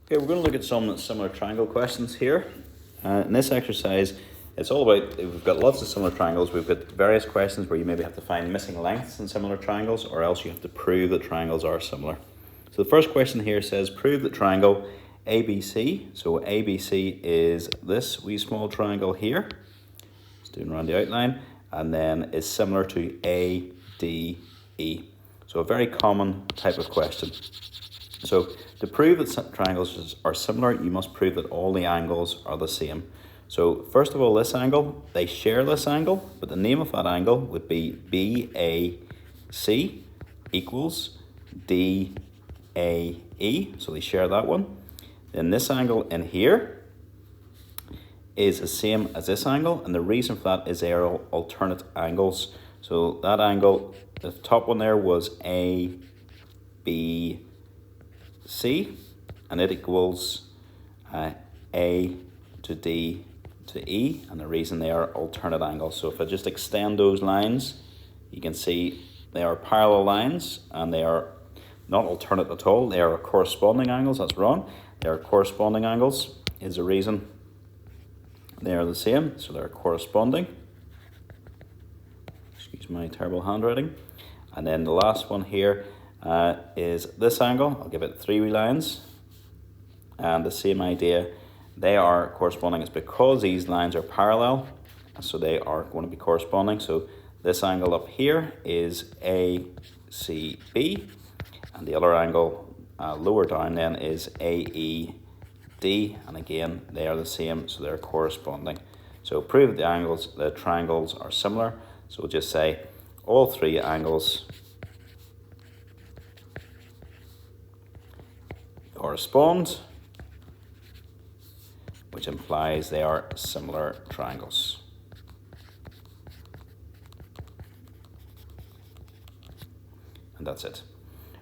Okay, we're going to look at some similar triangle questions here. In this exercise, it's all about, we've got lots of similar triangles. We've got various questions where you maybe have to find missing lengths in similar triangles, or else you have to prove that triangles are similar. So the first question here says, prove that triangle ABC, so ABC is this wee small triangle here, just doing around the outline, and then is similar to ADE. So a very common type of question. So to prove that triangles are similar, you must prove that all the angles are the same. So first of all, this angle, they share this angle, but the name of that angle would be BAC equals DAE. So they share that one. Then this angle in here is the same as this angle, and the reason for that is they are alternate angles. So that angle, the top one there was ABC, and it equals A to D to E, and the reason they are alternate angles. So if I just extend those lines, you can see they are parallel lines, and they are not alternate at all. They are corresponding angles. That's wrong. They are corresponding angles is the reason they are the same. So they're corresponding. Excuse my terrible handwriting. And then the last one here is this angle. I'll give it 3 lines. And the same idea, they are corresponding. It's because these lines are parallel, so they are going to be corresponding. So this angle up here is ACB, and the other angle lower down then is AED, and again they are the same, so they're corresponding. So prove that the triangles are similar. So we'll just say all 3 angles correspond, which implies they are similar triangles. And that's it.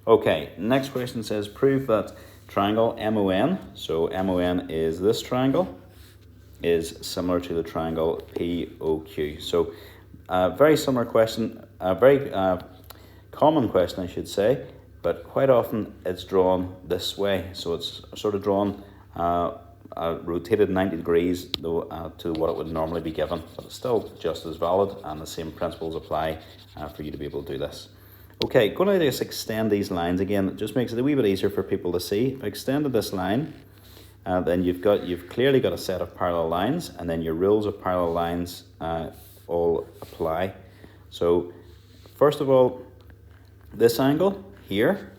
Okay, next question says prove that triangle MON, so MON is this triangle, is similar to the triangle POQ. So very similar question, a very common question I should say, but quite often it's drawn this way. So it's sort of drawn rotated 90 degrees though, to what it would normally be given, but it's still just as valid, and the same principles apply for you to be able to do this. Okay, going to just extend these lines again. It just makes it a wee bit easier for people to see. If I extended this line, then you've clearly got a set of parallel lines, and then your rules of parallel lines all apply. So first of all, this angle here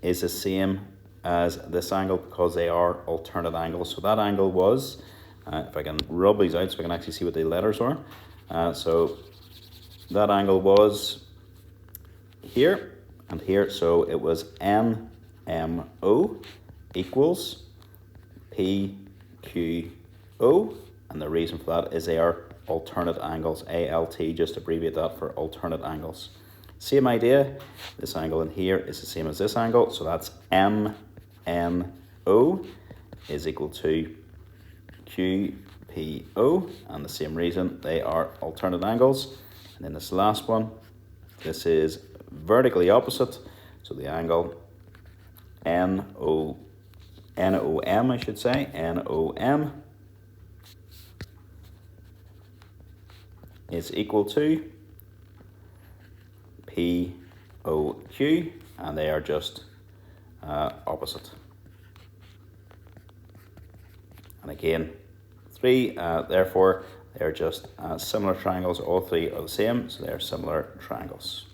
is the same as this angle because they are alternate angles. So that angle was, if I can rub these out so I can actually see what the letters are. So that angle was here and here, so it was NMO equals PQO, and the reason for that is they are alternate angles. ALT, just abbreviate that for alternate angles. Same idea, this angle in here is the same as this angle, so that's MNO is equal to QPO, and the same reason they are alternate angles. And then this last one, this is vertically opposite, so the angle NOM, I should say, NOM is equal to POQ, and they are just opposite. And again, 3, therefore they're just similar triangles. All 3 are the same, so they're similar triangles.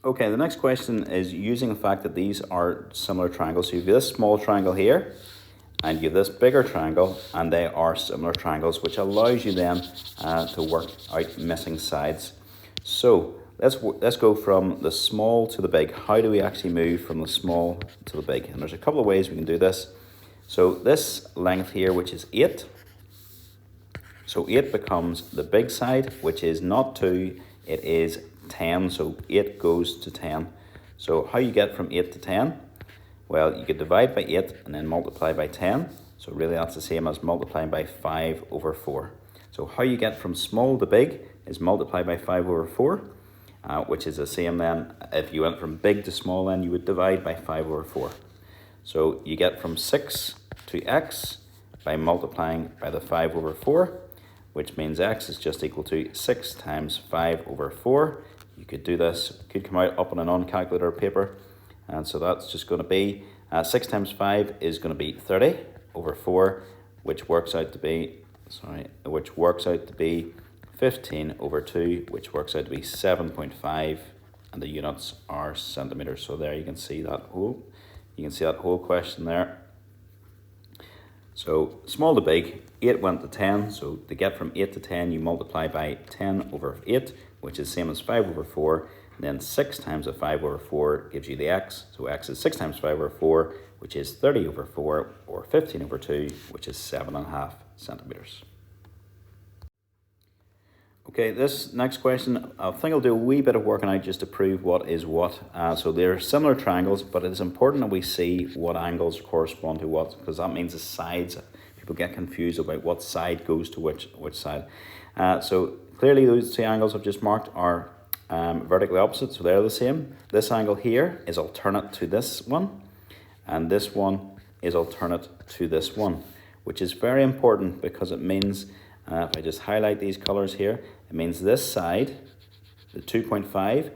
Okay, the next question is using the fact that these are similar triangles. So you have this small triangle here, and you have this bigger triangle, and they are similar triangles, which allows you then to work out missing sides. So let's go from the small to the big. How do we actually move from the small to the big? And there's a couple of ways we can do this. So this length here, which is 8, so 8 becomes the big side, which is not 2, it is 10, so 8 goes to 10. So how you get from 8 to 10? Well, you could divide by 8 and then multiply by 10. So really that's the same as multiplying by 5 over 4. So how you get from small to big is multiply by 5 over 4. which is the same then. If you went from big to small, then you would divide by 5/4. So you get from 6 to x by multiplying by the 5/4, which means x is just equal to 6 times 5/4. You could do this, could come out up on an uncalculator paper, and so that's just going to be 6 times 5 is going to be 30/4, which works out to be 15/2, which works out to be 7.5, and the units are centimeters. So there you can see that whole question there. So small to big, 8 went to 10. So to get from 8 to 10, you multiply by 10/8, which is same as 5/4. And then 6 times a 5/4 gives you the x. So x is 6 times 5/4, which is 30/4, or 15/2, which is 7.5 centimeters. Okay, this next question, I think I'll do a wee bit of working out just to prove what is what. So they're similar triangles, but it's important that we see what angles correspond to what, because that means the sides. People get confused about what side goes to which side. So clearly those two angles I've just marked are vertically opposite, so they're the same. This angle here is alternate to this one, and this one is alternate to this one, which is very important because it means, if I just highlight these colors here, it means this side, the 2.5,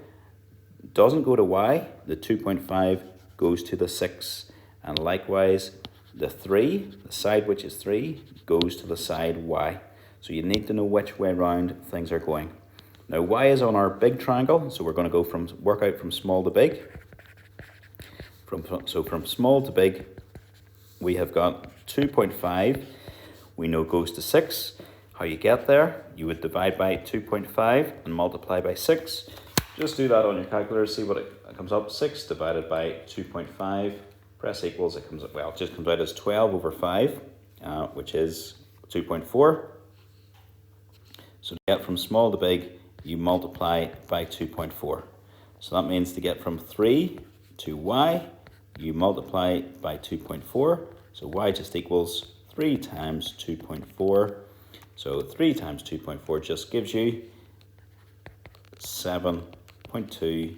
doesn't go to y, the 2.5 goes to the 6. And likewise, the 3, the side which is 3, goes to the side y. So you need to know which way round things are going. Now y is on our big triangle, so we're going to go work out from small to big. So from small to big, we have got 2.5, we know goes to 6. How you get there, you would divide by 2.5 and multiply by 6. Just do that on your calculator, see what it comes up. 6 divided by 2.5, press equals, it just comes out as 12/5, which is 2.4. So to get from small to big, you multiply by 2.4. So that means to get from 3 to y, you multiply by 2.4. So y just equals 3 times 2.4. So 3 times 2.4 just gives you 7.2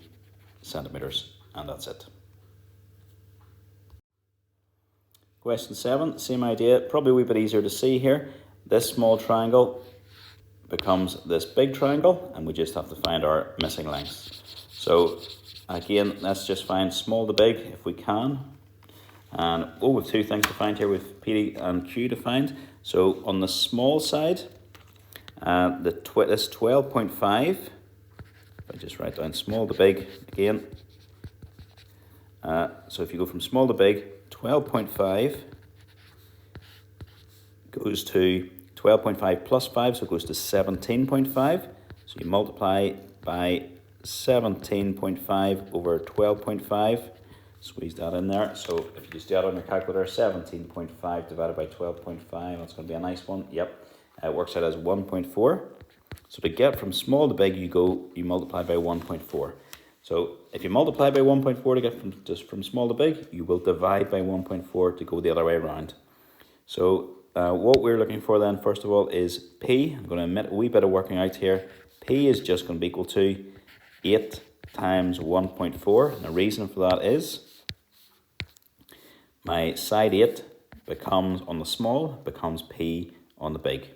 centimeters, and that's it. Question 7, same idea, probably a wee bit easier to see here. This small triangle becomes this big triangle, and we just have to find our missing lengths. So again, let's just find small to big if we can. And we've two things to find here with P and Q to find. So on the small side, this 12.5, if I just write down small to big again. So if you go from small to big, 12.5 goes to 12.5 plus 5, so it goes to 17.5. So you multiply by 17.5 over 12.5. Squeeze that in there. So if you just do that on your calculator, 17.5 divided by 12.5, that's going to be a nice one. Yep, it works out as 1.4. So to get from small to big, you multiply by 1.4. So if you multiply by 1.4 to get from small to big, you will divide by 1.4 to go the other way around. So what we're looking for then, first of all, is P. I'm going to admit a wee bit of working out here. P is just going to be equal to 8 times 1.4. And the reason for that is my side 8 becomes, on the small, becomes P on the big.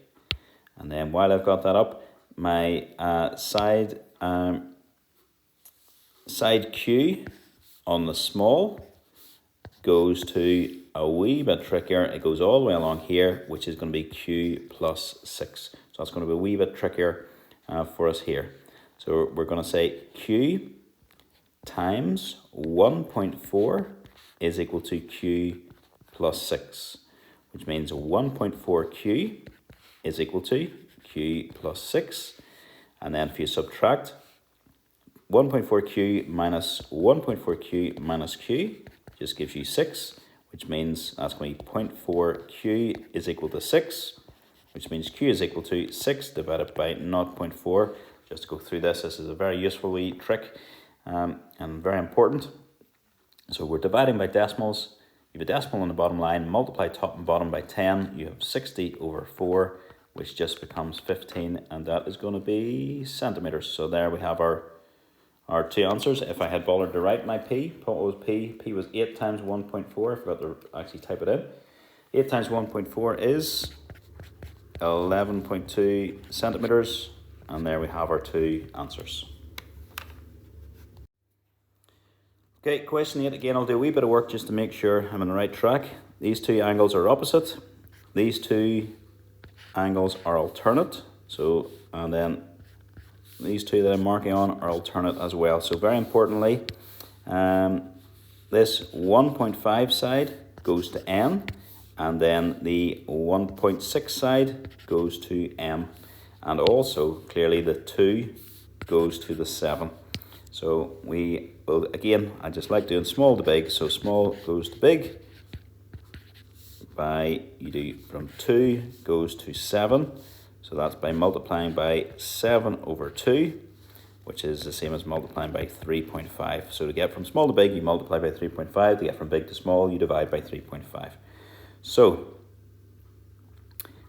And then while I've got that up, my side Q on the small goes to a wee bit trickier. It goes all the way along here, which is going to be Q plus 6. So that's going to be a wee bit trickier for us here. So we're going to say Q times 1.4 is equal to Q plus 6, which means 1.4Q is equal to Q plus 6. And then if you subtract 1.4Q minus 1.4Q minus Q, just gives you 6, which means that's going to be 0.4Q is equal to 6, which means Q is equal to 6 divided by 0.4. Just to go through this is a very useful wee trick and very important. So we're dividing by decimals. You have a decimal on the bottom line, multiply top and bottom by 10, you have 60 over 4, which just becomes 15, and that is going to be centimeters. So there we have our our two answers. If I had bothered to write my P, what was P? P was 8 times 1.4. I forgot to actually type it in. 8 times 1.4 is 11.2 centimeters. And there we have our two answers. Okay, question 8. Again, I'll do a wee bit of work just to make sure I'm on the right track. These two angles are opposite. These two angles are alternate. So, and then these two that I'm marking on are alternate as well. So very importantly, this 1.5 side goes to N, and then the 1.6 side goes to M. And also, clearly, the 2 goes to the 7. So we will, again, I just like doing small to big. So small goes to big by, you do from 2 goes to 7. So that's by multiplying by 7 over 2, which is the same as multiplying by 3.5. So to get from small to big, you multiply by 3.5. To get from big to small, you divide by 3.5. So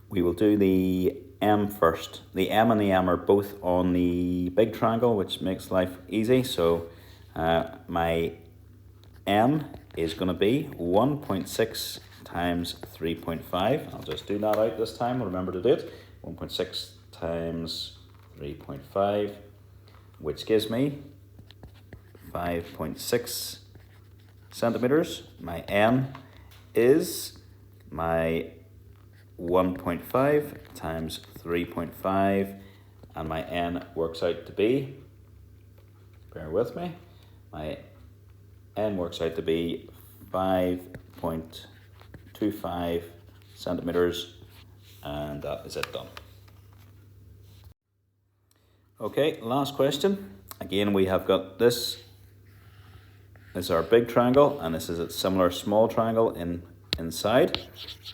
we will do the M first. The M and the M are both on the big triangle, which makes life easy. So my M is going to be 1.6 times 3.5. I'll just do that out this time. I'll remember to do it. 1.6 times 3.5, which gives me 5.6 centimeters. My N is my 1.5 times 3.5, and my N works out to be, bear with me, my N works out to be 5.25 centimeters, and that is it done. Okay, last question. Again, we have got this is our big triangle, and this is a similar small triangle inside.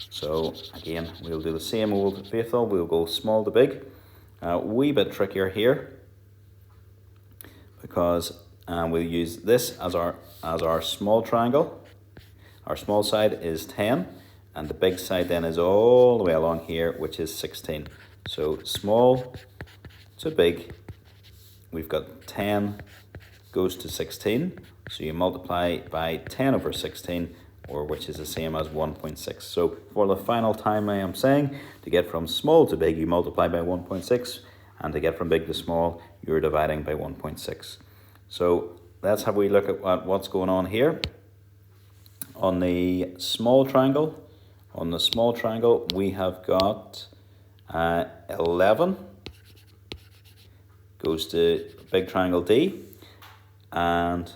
So again, we'll do the same old faithful. We'll go small to big. A wee bit trickier here because we'll use this as our small triangle. Our small side is 10, and the big side then is all the way along here, which is 16. So small to big, we've got 10 goes to 16. So you multiply by 10 over 16, or which is the same as 1.6. So for the final time, I am saying to get from small to big, you multiply by 1.6, and to get from big to small, you're dividing by 1.6. So let's have a wee look at what's going on here. On the small triangle, we have got 11 goes to big triangle D, and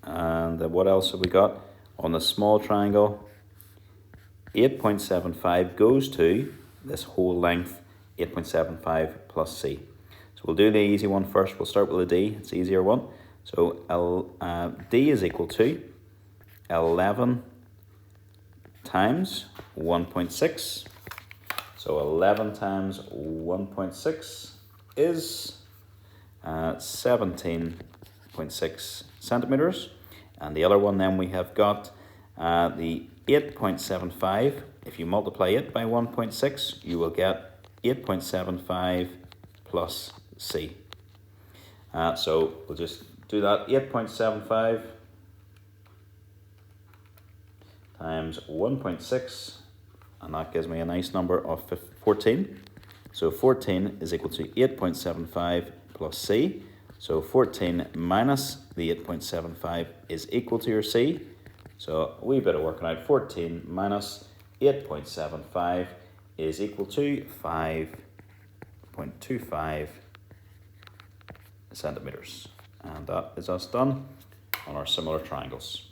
what else have we got? On the small triangle, 8.75 goes to this whole length, 8.75 plus C. So we'll do the easy one first. We'll start with the D. It's the easier one. So D is equal to 11 times 1.6. So 11 times 1.6 is 17.6 centimeters. And the other one then we have got the 8.75. If you multiply it by 1.6, you will get 8.75 plus C. So we'll just do that. 8.75 times 1.6, and that gives me a nice number of 14. So 14 is equal to 8.75 plus C. So 14 minus the 8.75 is equal to your C. So a wee bit of working out. 14 minus 8.75 is equal to 5.25 centimeters. And that is us done on our similar triangles.